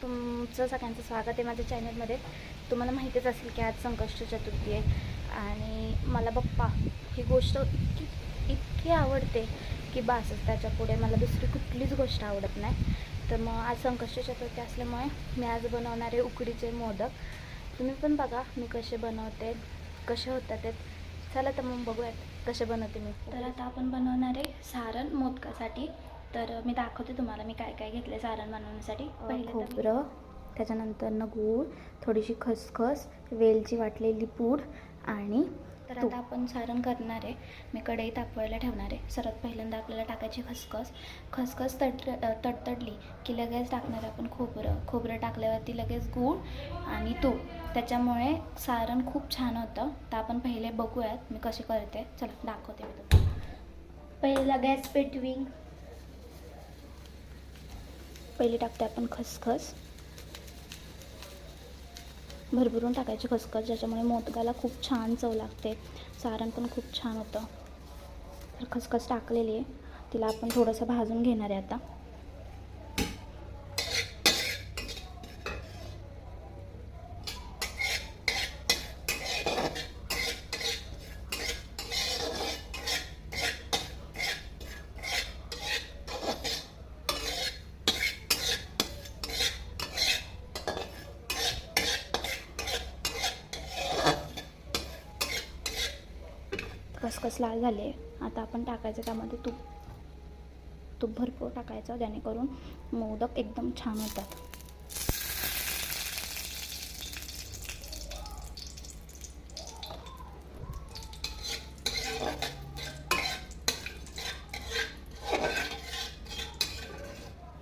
तुमचं सगळ्यांचं स्वागत आहे माझ्या चॅनलमध्ये. तुम्हाला माहितीच असेल की आज संकष्ट चतुर्थी आहे आणि मला बाप्पा ही गोष्ट इतकी आवडते की बासच, त्याच्या पुढे मला दुसरी कुठलीच गोष्ट आवडत नाही. तर मग आज संकष्ट चतुर्थी असल्यामुळे मी आज बनवणार आहे उकडीचे मोदक. तुम्ही पण बघा मी कसे बनवते, कसे होतात ते. चला तर मग बघूयात कसे बनवते मी. तर आता आपण बनवणार आहे सारण मोदकासाठी. तर मी दाखवते तुम्हाला मी काय काय घेतले सारण बनवण्यासाठी. पहिलं खोबरं, त्याच्यानंतर गूळ, थोडीशी खसखस, वेलची वाटलेली पूड आणि तर आता आपण सारण करणार आहे. मी कढई तापवायला ठेवणार आहे. सर्वात पहिल्यांदा आपल्याला टाकायची खसखस तडतडली की लगेच टाकणार आपण खोबरं टाकल्यावरती लगेच गूळ आणि तूप. त्याच्यामुळे सारण खूप छान होतं. तर आपण पहिले बघूयात मी कशी करते. चला दाखवते मी तुम्हाला. पहिला गॅस पेटविंग. पहिली टाकते आपण खसखस. भरभरून टाकायची खसखस, ज्याच्यामुळे मोदकाला खूप छान चव लागते, सारण पण खूप छान होतं. तर खसखस टाकलेली आहे, तिला आपण थोडंसं भाजून घेणार आहे आता. खसखस लाल झाले. आता आपण टाकायचं त्यामध्ये तूप भरपूर टाकायचं, जेणेकरून मोदक एकदम छान होतात.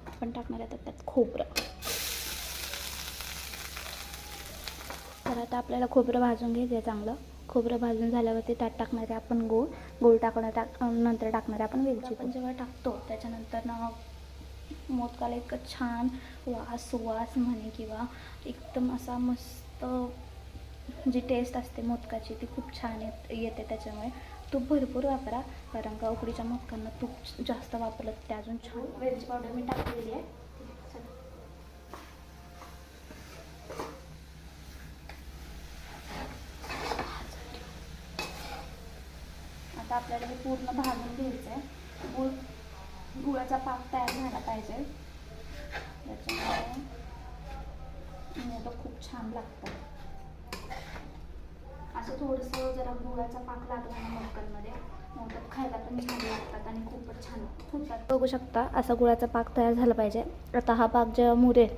आपण टाकणार आहे त्यात खोबरं. तर आता आपल्याला खोबरं भाजून घ्यायचं आहे चांगलं. खोबरं भाजून झाल्यावरती त्यात टाकणार आहे आपण गूळ नंतर टाकणार आहे आपण वेलची. आपण जेव्हा टाकतो त्याच्यानंतर मोदकाला इतकं छान सुवास म्हणे किंवा एकदम असा मस्त जी टेस्ट असते मोदकाची ती खूप छान येते. त्याच्यामुळे तूप भरपूर वापरा, कारण का उकडीच्या मोदकांना तूप जास्त वापरलं ते अजून छान. वेलची पावडर मी टाकलेली आहे. आता आपल्याला हे पूर्ण भाजून घ्यायचं आहे. गुळाचा पाक तयार झाला पाहिजे, त्याच्यामुळे मोदक खूप छान लागतात. असं थोडंसं जरा गुळाचा पाक लागला ना मोदकांमध्ये, मोदक खायला पण छान लागतात आणि खूपच छान होतात. बघू शकता असा गुळाचा पाक तयार झाला पाहिजे. आता हा पाक जेव्हा मुरेल